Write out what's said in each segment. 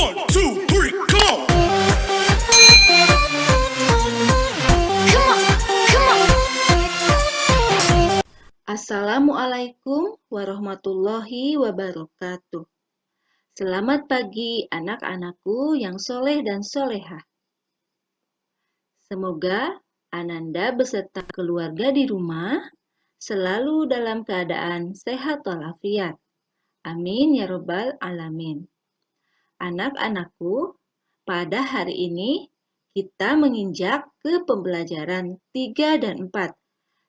1, 2, 3, come on! Assalamualaikum warahmatullahi wabarakatuh. Selamat pagi anak-anakku yang soleh dan solehah. Semoga Ananda beserta keluarga di rumah selalu dalam keadaan sehat walafiat. Amin ya robbal alamin. Anak-anakku, pada hari ini kita menginjak ke pembelajaran 3 dan 4.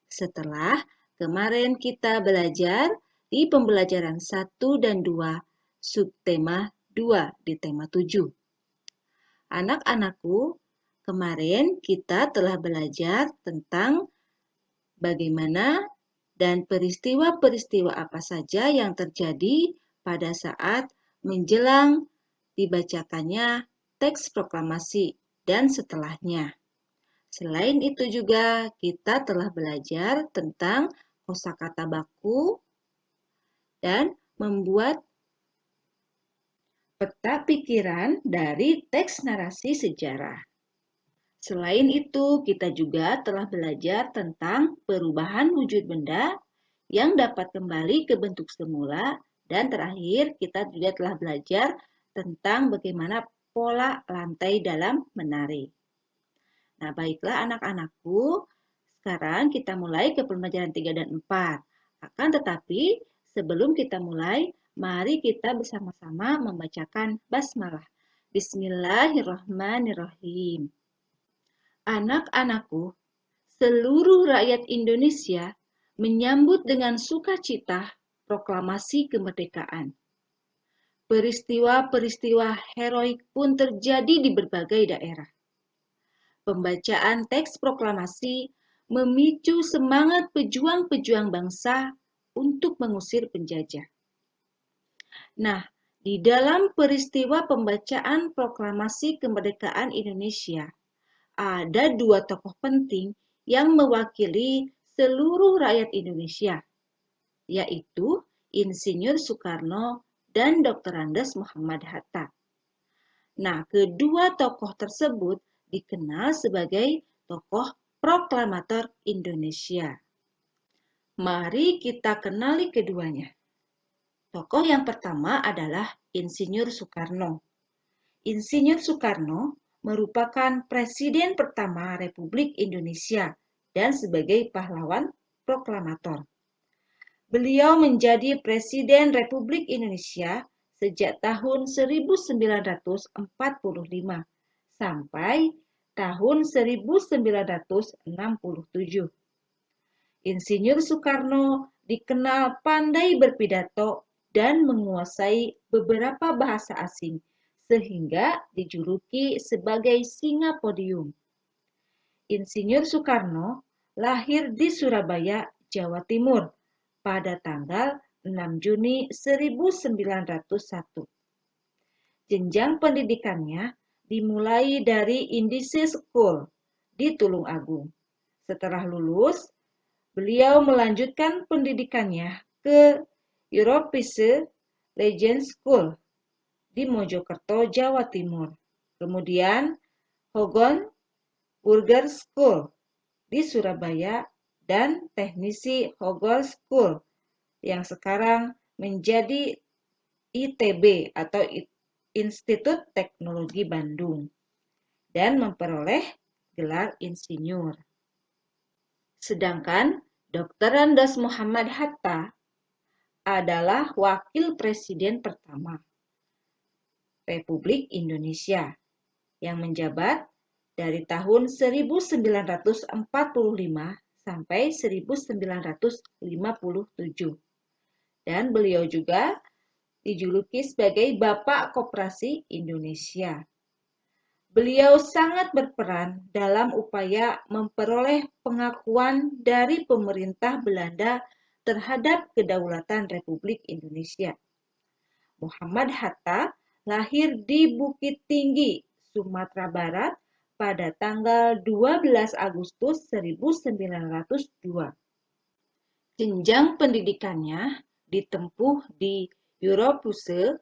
Setelah kemarin kita belajar di pembelajaran 1 dan 2, subtema 2 di tema 7. Anak-anakku, kemarin kita telah belajar tentang bagaimana dan peristiwa-peristiwa apa saja yang terjadi pada saat menjelang dibacakannya teks proklamasi dan setelahnya. Selain itu juga kita telah belajar tentang kosakata baku dan membuat peta pikiran dari teks narasi sejarah. Selain itu, kita juga telah belajar tentang perubahan wujud benda yang dapat kembali ke bentuk semula, dan terakhir kita juga telah belajar tentang bagaimana pola lantai dalam menari. Nah, baiklah anak-anakku, sekarang kita mulai ke pembelajaran 3 dan 4. Akan tetapi, sebelum kita mulai, mari kita bersama-sama membacakan basmalah. Bismillahirrahmanirrahim. Anak-anakku, seluruh rakyat Indonesia menyambut dengan sukacita proklamasi kemerdekaan. Peristiwa-peristiwa heroik pun terjadi di berbagai daerah. Pembacaan teks proklamasi memicu semangat pejuang-pejuang bangsa untuk mengusir penjajah. Nah, di dalam peristiwa pembacaan proklamasi kemerdekaan Indonesia, ada dua tokoh penting yang mewakili seluruh rakyat Indonesia, yaitu Insinyur Soekarno dan Dr. Andes Muhammad Hatta. Nah, kedua tokoh tersebut dikenal sebagai tokoh proklamator Indonesia. Mari kita kenali keduanya. Tokoh yang pertama adalah Insinyur Soekarno. Insinyur Soekarno merupakan Presiden pertama Republik Indonesia dan sebagai pahlawan proklamator. Beliau menjadi Presiden Republik Indonesia sejak tahun 1945 sampai tahun 1967. Insinyur Soekarno dikenal pandai berpidato dan menguasai beberapa bahasa asing, sehingga dijuluki sebagai singa podium. Insinyur Soekarno lahir di Surabaya, Jawa Timur pada tanggal 6 Juni 1901. Jenjang pendidikannya dimulai dari Indische School di Tulungagung. Setelah lulus, beliau melanjutkan pendidikannya ke Europese Legends School di Mojokerto, Jawa Timur. Kemudian Hogan Burger School di Surabaya dan Teknisi Hogan School yang sekarang menjadi ITB atau Institut Teknologi Bandung dan memperoleh gelar insinyur. Sedangkan Dr. Andes Muhammad Hatta adalah wakil presiden pertama Republik Indonesia yang menjabat dari tahun 1945 sampai 1957. Dan beliau juga dijuluki sebagai Bapak Koperasi Indonesia. Beliau sangat berperan dalam upaya memperoleh pengakuan dari pemerintah Belanda terhadap kedaulatan Republik Indonesia. Muhammad Hatta lahir di Bukit Tinggi, Sumatera Barat pada tanggal 12 Agustus 1902. Jenjang pendidikannya ditempuh di Europese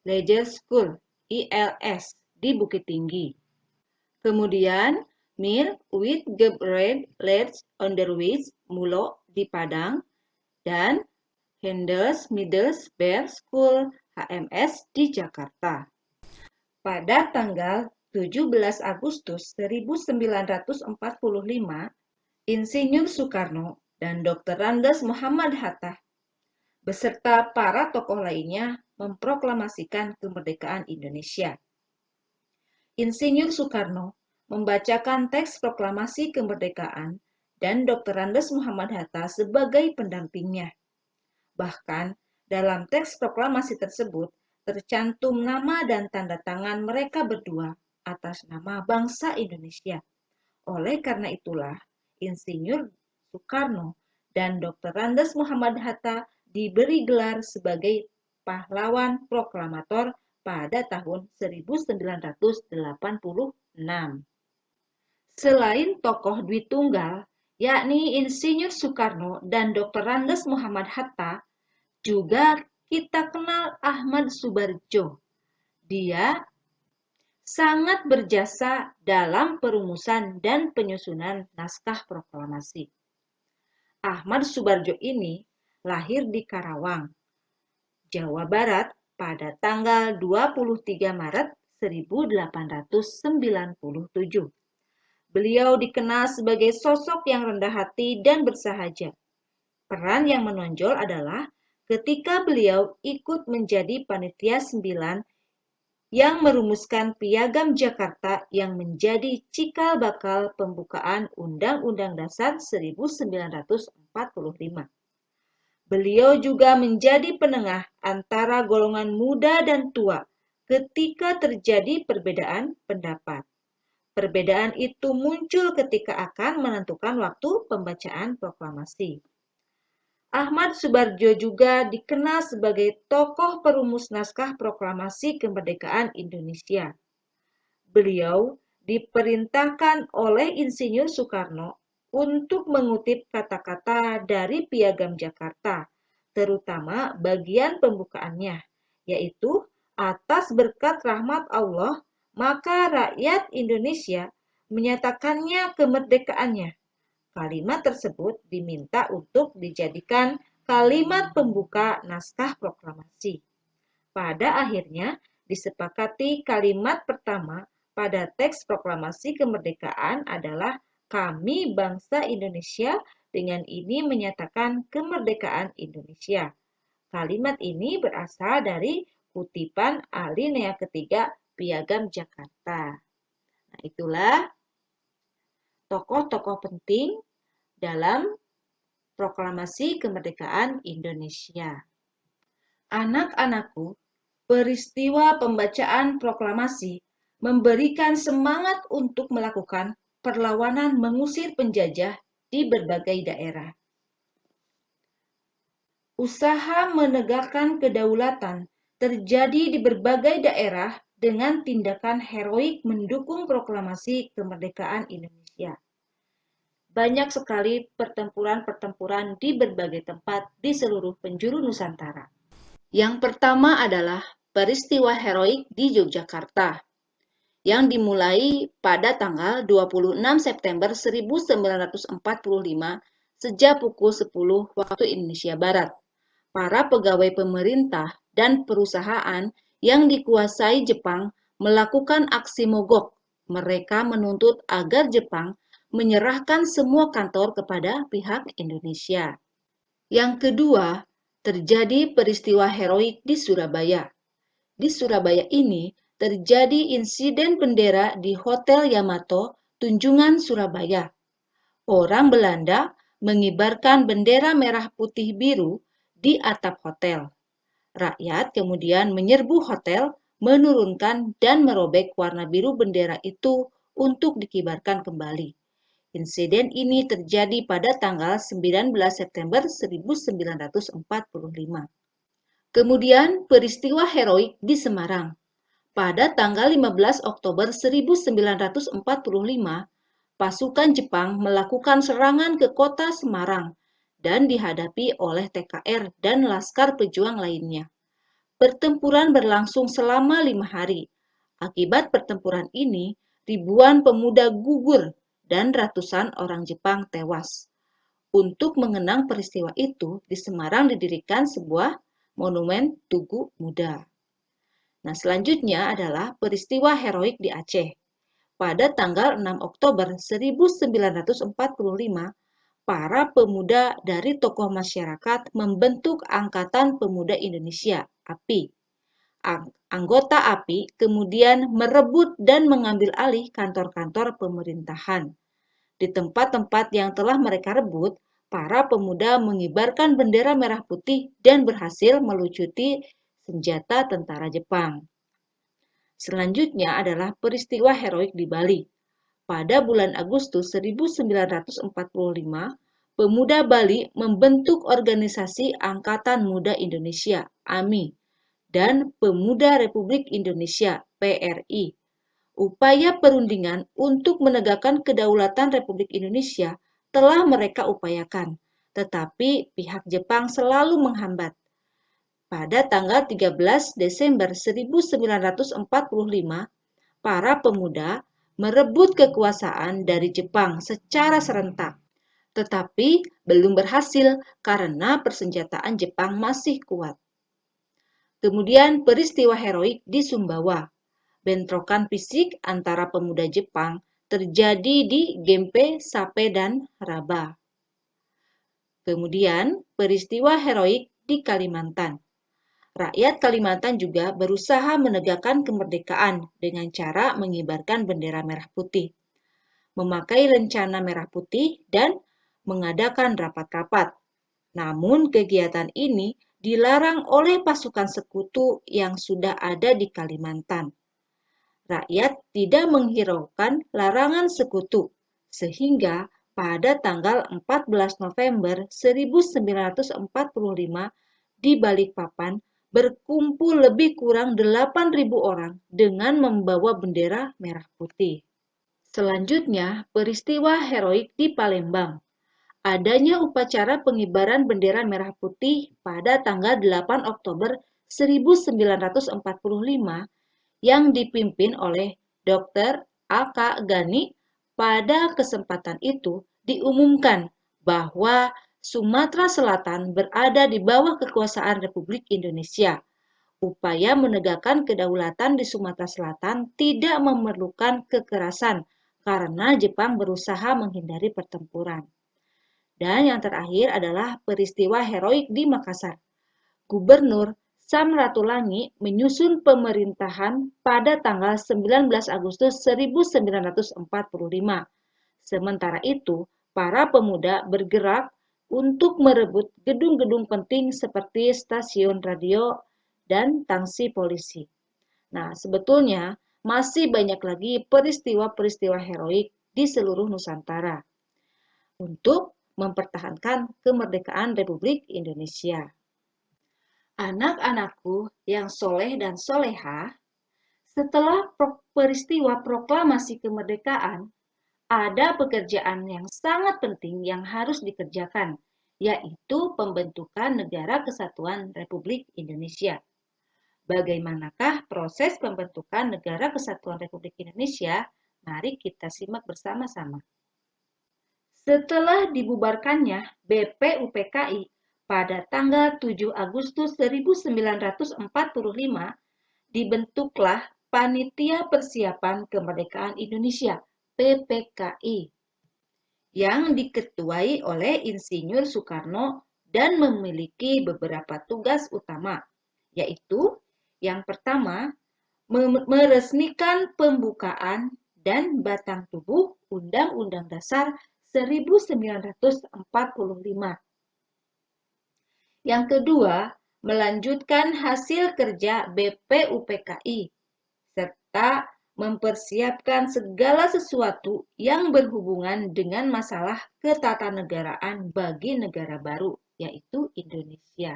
Leisure School (ILS) di Bukit Tinggi. Kemudian Mir with Gebrand Let's Onderwijs Mulo di Padang dan Hendels Middelsberg School HMS di Jakarta. Pada tanggal 17 Agustus 1945, Insinyur Soekarno dan Dr. Andes Muhammad Hatta beserta para tokoh lainnya memproklamasikan kemerdekaan Indonesia. Insinyur Soekarno membacakan teks proklamasi kemerdekaan dan Dr. Andes Muhammad Hatta sebagai pendampingnya. Bahkan, dalam teks proklamasi tersebut tercantum nama dan tanda tangan mereka berdua atas nama bangsa Indonesia. Oleh karena itulah, Insinyur Soekarno dan Dr. Andes Muhammad Hatta diberi gelar sebagai pahlawan proklamator pada tahun 1986. Selain tokoh Dwi Tunggal, yakni Insinyur Soekarno dan Dr. Andes Muhammad Hatta, juga kita kenal Ahmad Subarjo. Dia sangat berjasa dalam perumusan dan penyusunan naskah proklamasi. Ahmad Subarjo ini lahir di Karawang, Jawa Barat pada tanggal 23 Maret 1897. Beliau dikenal sebagai sosok yang rendah hati dan bersahaja. Peran yang menonjol adalah ketika beliau ikut menjadi panitia 9 yang merumuskan Piagam Jakarta yang menjadi cikal bakal pembukaan Undang-Undang Dasar 1945. Beliau juga menjadi penengah antara golongan muda dan tua ketika terjadi perbedaan pendapat. Perbedaan itu muncul ketika akan menentukan waktu pembacaan proklamasi. Ahmad Subarjo juga dikenal sebagai tokoh perumus naskah proklamasi kemerdekaan Indonesia. Beliau diperintahkan oleh Insinyur Soekarno untuk mengutip kata-kata dari Piagam Jakarta, terutama bagian pembukaannya, yaitu atas berkat rahmat Allah, maka rakyat Indonesia menyatakannya kemerdekaannya. Kalimat tersebut diminta untuk dijadikan kalimat pembuka naskah proklamasi. Pada akhirnya disepakati kalimat pertama pada teks proklamasi kemerdekaan adalah kami bangsa Indonesia dengan ini menyatakan kemerdekaan Indonesia. Kalimat ini berasal dari kutipan alinea ketiga Piagam Jakarta. Nah, itulah tokoh-tokoh penting dalam proklamasi kemerdekaan Indonesia. Anak-anakku, peristiwa pembacaan proklamasi memberikan semangat untuk melakukan perlawanan mengusir penjajah di berbagai daerah. Usaha menegakkan kedaulatan terjadi di berbagai daerah dengan tindakan heroik mendukung proklamasi kemerdekaan Indonesia. Banyak sekali pertempuran-pertempuran di berbagai tempat di seluruh penjuru Nusantara. Yang pertama adalah peristiwa heroik di Yogyakarta, yang dimulai pada tanggal 26 September 1945 sejak pukul 10 waktu Indonesia Barat. Para pegawai pemerintah dan perusahaan yang dikuasai Jepang melakukan aksi mogok. Mereka menuntut agar Jepang menyerahkan semua kantor kepada pihak Indonesia. Yang kedua, terjadi peristiwa heroik di Surabaya. Di Surabaya ini terjadi insiden bendera di Hotel Yamato, Tunjungan, Surabaya. Orang Belanda mengibarkan bendera merah putih biru di atap hotel. Rakyat kemudian menyerbu hotel, menurunkan dan merobek warna biru bendera itu untuk dikibarkan kembali. Insiden ini terjadi pada tanggal 19 September 1945. Kemudian peristiwa heroik di Semarang. Pada tanggal 15 Oktober 1945, pasukan Jepang melakukan serangan ke kota Semarang dan dihadapi oleh TKR dan Laskar Pejuang lainnya. Pertempuran berlangsung selama 5 hari. Akibat pertempuran ini, ribuan pemuda gugur dan ratusan orang Jepang tewas. Untuk mengenang peristiwa itu, di Semarang didirikan sebuah monumen Tugu Muda. Nah, selanjutnya adalah peristiwa heroik di Aceh. Pada tanggal 6 Oktober 1945, para pemuda dari tokoh masyarakat membentuk Angkatan Pemuda Indonesia (API). Anggota API kemudian merebut dan mengambil alih kantor-kantor pemerintahan. Di tempat-tempat yang telah mereka rebut, para pemuda mengibarkan bendera merah putih dan berhasil melucuti senjata tentara Jepang. Selanjutnya adalah peristiwa heroik di Bali. Pada bulan Agustus 1945, pemuda Bali membentuk organisasi Angkatan Muda Indonesia (AMI) dan Pemuda Republik Indonesia (PRI). Upaya perundingan untuk menegakkan kedaulatan Republik Indonesia telah mereka upayakan, tetapi pihak Jepang selalu menghambat. Pada tanggal 13 Desember 1945, para pemuda merebut kekuasaan dari Jepang secara serentak, tetapi belum berhasil karena persenjataan Jepang masih kuat. Kemudian peristiwa heroik di Sumbawa. Bentrokan fisik antara pemuda Jepang terjadi di Gempe, Sape, dan Raba. Kemudian peristiwa heroik di Kalimantan. Rakyat Kalimantan juga berusaha menegakkan kemerdekaan dengan cara mengibarkan bendera merah putih, memakai lencana merah putih, dan mengadakan rapat-rapat. Namun kegiatan ini dilarang oleh pasukan sekutu yang sudah ada di Kalimantan. Rakyat tidak menghiraukan larangan sekutu, sehingga pada tanggal 14 November 1945 di Balikpapan berkumpul lebih kurang 8.000 orang dengan membawa bendera merah putih. Selanjutnya, peristiwa heroik di Palembang. Adanya upacara pengibaran bendera merah putih pada tanggal 8 Oktober 1945 yang dipimpin oleh Dr. A.K. Ghani. Pada kesempatan itu diumumkan bahwa Sumatera Selatan berada di bawah kekuasaan Republik Indonesia. Upaya menegakkan kedaulatan di Sumatera Selatan tidak memerlukan kekerasan karena Jepang berusaha menghindari pertempuran. Dan yang terakhir adalah peristiwa heroik di Makassar. Gubernur Sam Ratulangi menyusun pemerintahan pada tanggal 19 Agustus 1945. Sementara itu, para pemuda bergerak untuk merebut gedung-gedung penting seperti stasiun radio dan tangsi polisi. Nah, sebetulnya masih banyak lagi peristiwa-peristiwa heroik di seluruh Nusantara untuk mempertahankan kemerdekaan Republik Indonesia. Anak-anakku yang soleh dan soleha, setelah peristiwa proklamasi kemerdekaan, ada pekerjaan yang sangat penting yang harus dikerjakan, yaitu pembentukan Negara Kesatuan Republik Indonesia. Bagaimanakah proses pembentukan Negara Kesatuan Republik Indonesia? Mari kita simak bersama-sama. Setelah dibubarkannya BPUPKI pada tanggal 7 Agustus 1945, dibentuklah Panitia Persiapan Kemerdekaan Indonesia (PPKI) yang diketuai oleh Insinyur Soekarno dan memiliki beberapa tugas utama, yaitu yang pertama, meresmikan pembukaan dan batang tubuh Undang-Undang Dasar 1945. Yang kedua, melanjutkan hasil kerja BPUPKI, serta mempersiapkan segala sesuatu yang berhubungan dengan masalah ketatanegaraan bagi negara baru, yaitu Indonesia.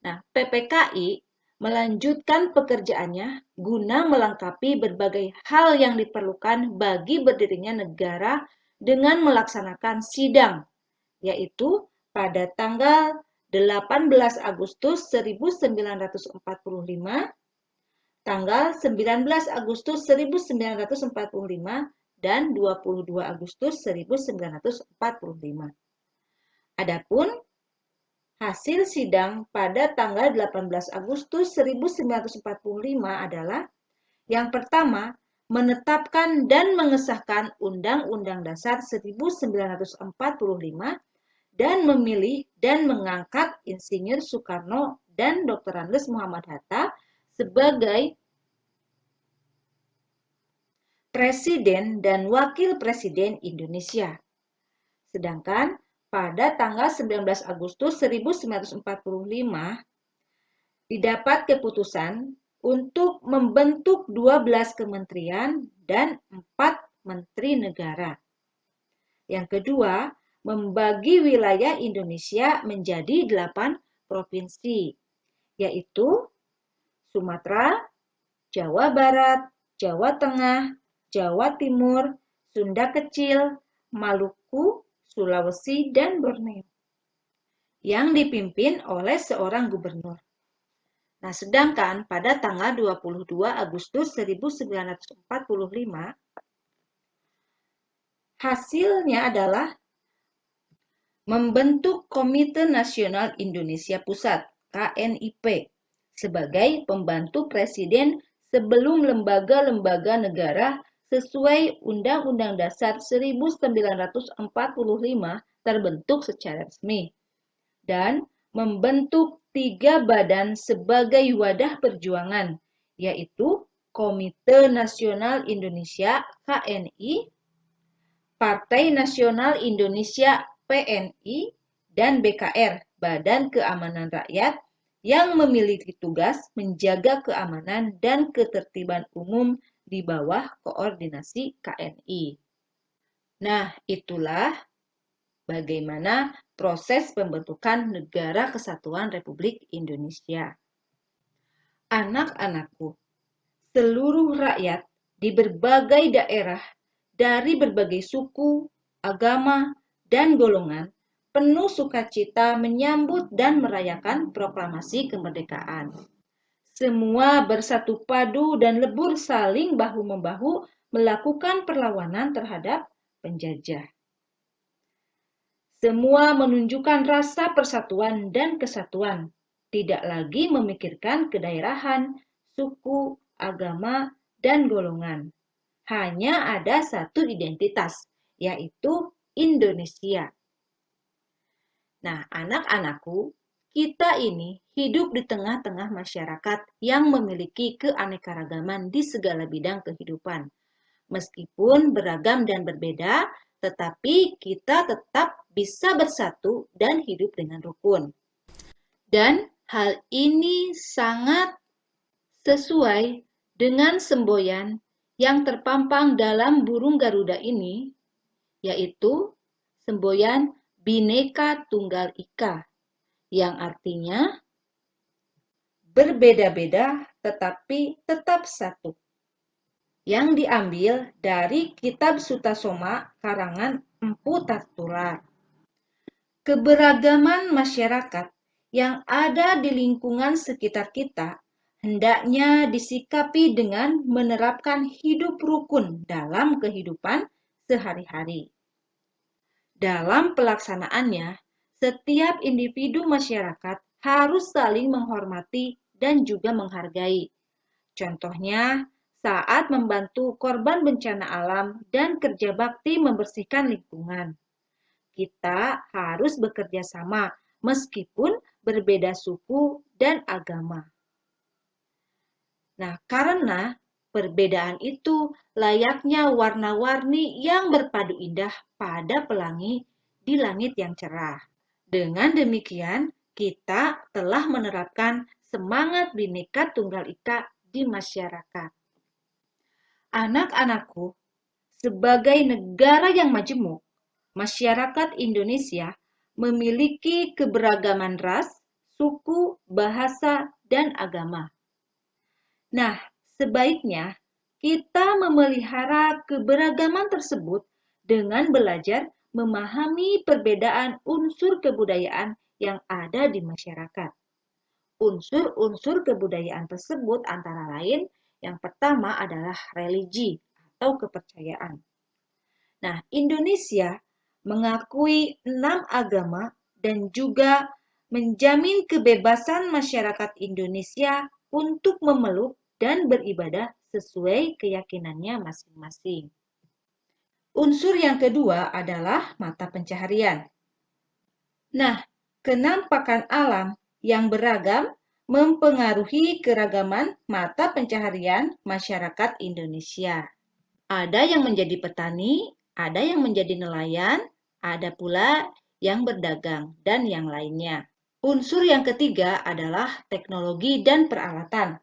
Nah, PPKI melanjutkan pekerjaannya guna melengkapi berbagai hal yang diperlukan bagi berdirinya negara dengan melaksanakan sidang, yaitu pada tanggal 18 Agustus 1945, tanggal 19 Agustus 1945, dan 22 Agustus 1945. Adapun hasil sidang pada tanggal 18 Agustus 1945 adalah yang pertama, menetapkan dan mengesahkan Undang-Undang Dasar 1945 dan memilih dan mengangkat Insinyur Soekarno dan Dr. Andes Muhammad Hatta sebagai Presiden dan Wakil Presiden Indonesia. Sedangkan pada tanggal 19 Agustus 1945 didapat keputusan untuk membentuk 12 kementerian dan 4 menteri negara. Yang kedua, membagi wilayah Indonesia menjadi 8 provinsi, yaitu Sumatera, Jawa Barat, Jawa Tengah, Jawa Timur, Sunda Kecil, Maluku, Sulawesi, dan Borneo, yang dipimpin oleh seorang gubernur. Nah, sedangkan pada tanggal 22 Agustus 1945, hasilnya adalah membentuk Komite Nasional Indonesia Pusat, KNIP, sebagai pembantu presiden sebelum lembaga-lembaga negara sesuai Undang-Undang Dasar 1945 terbentuk secara resmi, dan membentuk 3 badan sebagai wadah perjuangan, yaitu Komite Nasional Indonesia (KNI), Partai Nasional Indonesia (PNI), dan BKR (Badan Keamanan Rakyat) yang memiliki tugas menjaga keamanan dan ketertiban umum di bawah koordinasi KNI. Nah, itulah bagaimana proses pembentukan Negara Kesatuan Republik Indonesia. Anak-anakku, seluruh rakyat di berbagai daerah dari berbagai suku, agama, dan golongan penuh sukacita menyambut dan merayakan proklamasi kemerdekaan. Semua bersatu padu dan lebur saling bahu-membahu melakukan perlawanan terhadap penjajah. Semua menunjukkan rasa persatuan dan kesatuan, tidak lagi memikirkan kedaerahan, suku, agama, dan golongan. Hanya ada satu identitas, yaitu Indonesia. Nah, anak-anakku, kita ini hidup di tengah-tengah masyarakat yang memiliki keanekaragaman di segala bidang kehidupan. Meskipun beragam dan berbeda, tetapi kita tetap bisa bersatu dan hidup dengan rukun. Dan hal ini sangat sesuai dengan semboyan yang terpampang dalam burung Garuda ini, yaitu semboyan Bhinneka Tunggal Ika, yang artinya berbeda-beda tetapi tetap satu, yang diambil dari Kitab Sutasoma karangan Empu Tattular. Keberagaman masyarakat yang ada di lingkungan sekitar kita hendaknya disikapi dengan menerapkan hidup rukun dalam kehidupan sehari-hari. Dalam pelaksanaannya, setiap individu masyarakat harus saling menghormati dan juga menghargai. Contohnya, saat membantu korban bencana alam dan kerja bakti membersihkan lingkungan. Kita harus bekerja sama meskipun berbeda suku dan agama. Nah, karena perbedaan itu layaknya warna-warni yang berpadu indah pada pelangi di langit yang cerah. Dengan demikian, kita telah menerapkan semangat Bhinneka Tunggal Ika di masyarakat. Anak-anakku, sebagai negara yang majemuk, masyarakat Indonesia memiliki keberagaman ras, suku, bahasa, dan agama. Nah, sebaiknya kita memelihara keberagaman tersebut dengan belajar memahami perbedaan unsur kebudayaan yang ada di masyarakat. Unsur-unsur kebudayaan tersebut antara lain yang pertama adalah religi atau kepercayaan. Nah, Indonesia mengakui 6 agama dan juga menjamin kebebasan masyarakat Indonesia untuk memeluk dan beribadah sesuai keyakinannya masing-masing. Unsur yang kedua adalah mata pencaharian. Nah, kenampakan alam yang beragam mempengaruhi keragaman mata pencaharian masyarakat Indonesia. Ada yang menjadi petani, ada yang menjadi nelayan, ada pula yang berdagang, dan yang lainnya. Unsur yang ketiga adalah teknologi dan peralatan.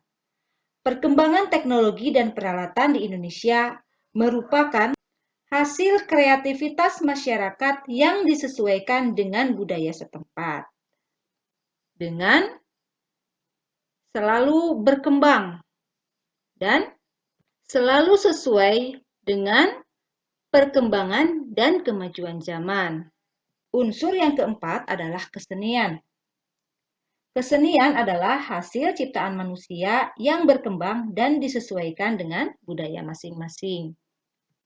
Perkembangan teknologi dan peralatan di Indonesia merupakan hasil kreativitas masyarakat yang disesuaikan dengan budaya setempat. Dengan selalu berkembang dan selalu sesuai dengan perkembangan dan kemajuan zaman. Unsur yang keempat adalah kesenian. Kesenian adalah hasil ciptaan manusia yang berkembang dan disesuaikan dengan budaya masing-masing.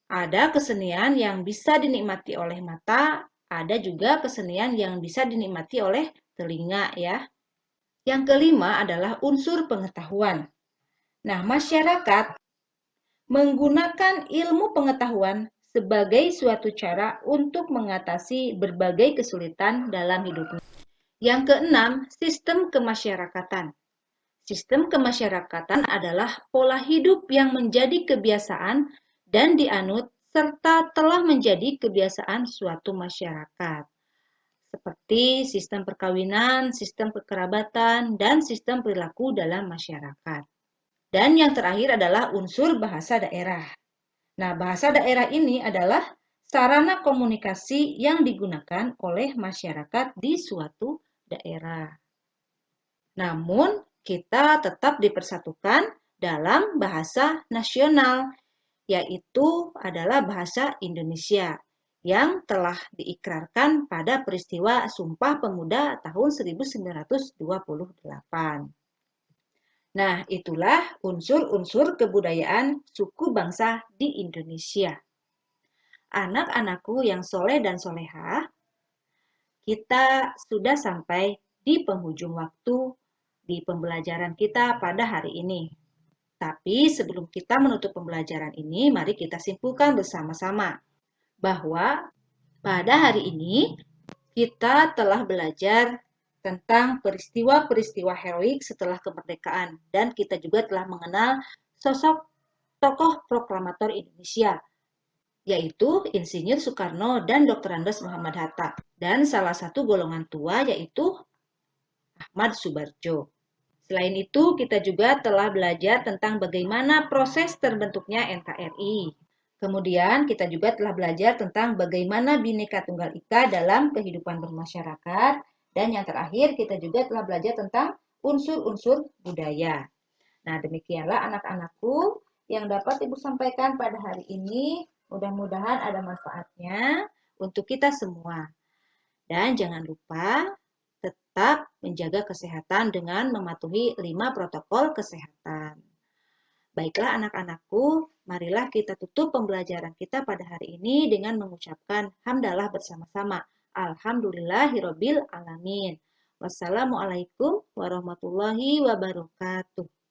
Ada kesenian yang bisa dinikmati oleh mata, ada juga kesenian yang bisa dinikmati oleh telinga ya. Yang kelima adalah unsur pengetahuan. Nah, masyarakat menggunakan ilmu pengetahuan sebagai suatu cara untuk mengatasi berbagai kesulitan dalam hidupnya. Yang keenam, sistem kemasyarakatan. Sistem kemasyarakatan adalah pola hidup yang menjadi kebiasaan dan dianut serta telah menjadi kebiasaan suatu masyarakat. Seperti sistem perkawinan, sistem kekerabatan, dan sistem perilaku dalam masyarakat. Dan yang terakhir adalah unsur bahasa daerah. Nah, bahasa daerah ini adalah sarana komunikasi yang digunakan oleh masyarakat di suatu daerah. Namun, kita tetap dipersatukan dalam bahasa nasional, yaitu adalah bahasa Indonesia yang telah diikrarkan pada peristiwa Sumpah Pemuda tahun 1928. Nah, itulah unsur-unsur kebudayaan suku bangsa di Indonesia. Anak-anakku yang soleh dan solehah, kita sudah sampai di penghujung waktu di pembelajaran kita pada hari ini. Tapi sebelum kita menutup pembelajaran ini, mari kita simpulkan bersama-sama bahwa pada hari ini kita telah belajar tentang peristiwa-peristiwa heroik setelah kemerdekaan dan kita juga telah mengenal sosok tokoh proklamator Indonesia yaitu Insinyur Soekarno dan Dr. Andes Muhammad Hatta dan salah satu golongan tua yaitu Ahmad Subarjo. Selain itu, kita juga telah belajar tentang bagaimana proses terbentuknya NKRI. Kemudian, kita juga telah belajar tentang bagaimana Bhinneka Tunggal Ika dalam kehidupan bermasyarakat. Dan yang terakhir, kita juga telah belajar tentang unsur-unsur budaya. Nah, demikianlah anak-anakku yang dapat Ibu sampaikan pada hari ini. Mudah-mudahan ada manfaatnya untuk kita semua. Dan jangan lupa tetap menjaga kesehatan dengan mematuhi 5 protokol kesehatan. Baiklah anak-anakku, marilah kita tutup pembelajaran kita pada hari ini dengan mengucapkan hamdalah bersama-sama. Alhamdulillahirabbil alamin. Wassalamualaikum warahmatullahi wabarakatuh.